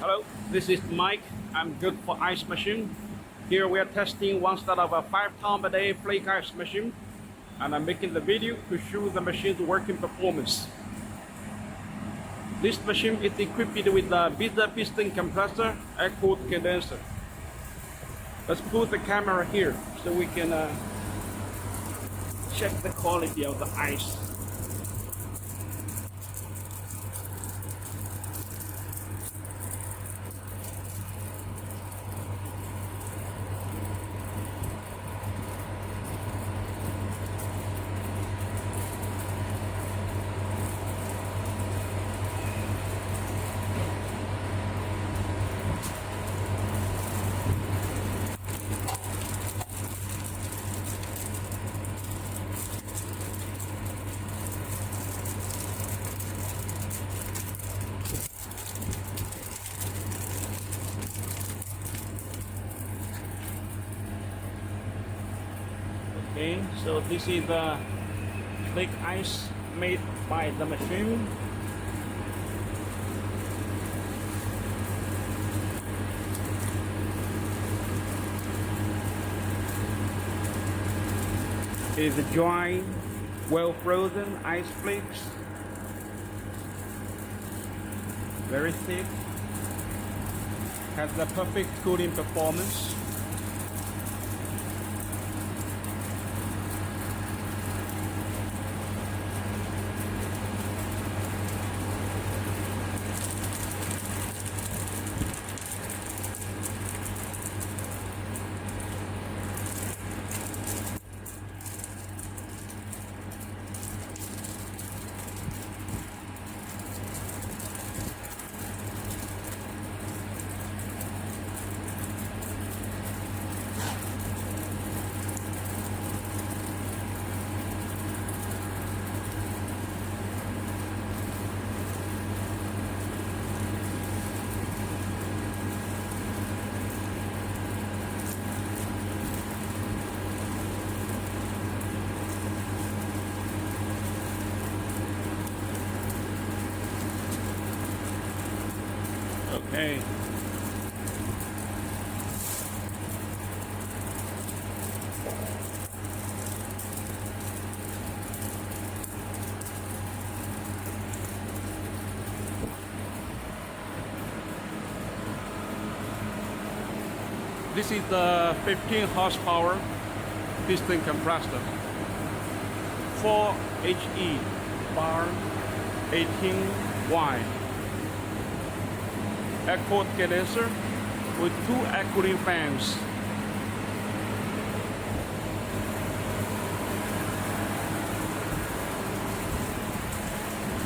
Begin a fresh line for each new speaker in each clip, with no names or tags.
Hello, this is Mike. I'm good for ice machine. Here we are testing one set of a 5 ton per day flake ice machine, and I'm making the video to show the machine's working performance. This machine is equipped with the Bitzer piston compressor, air-cooled condenser. Let's put the camera here so we can check the quality of the ice. Okay, so this is the flake ice made by the machine. It is dry, well frozen ice flakes. Very thick. Has the perfect cooling performance. Okay. This is the 15 horsepower piston compressor, 4 HE bar, 18 wide. Air-cooled condenser with 2 air cooling fans.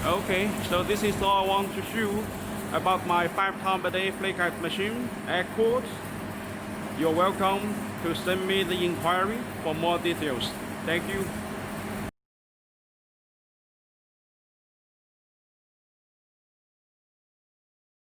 Okay, so this is all I want to show about my 5 ton per day flake ice machine, air-cooled. You're welcome to send me the inquiry for more details. Thank you.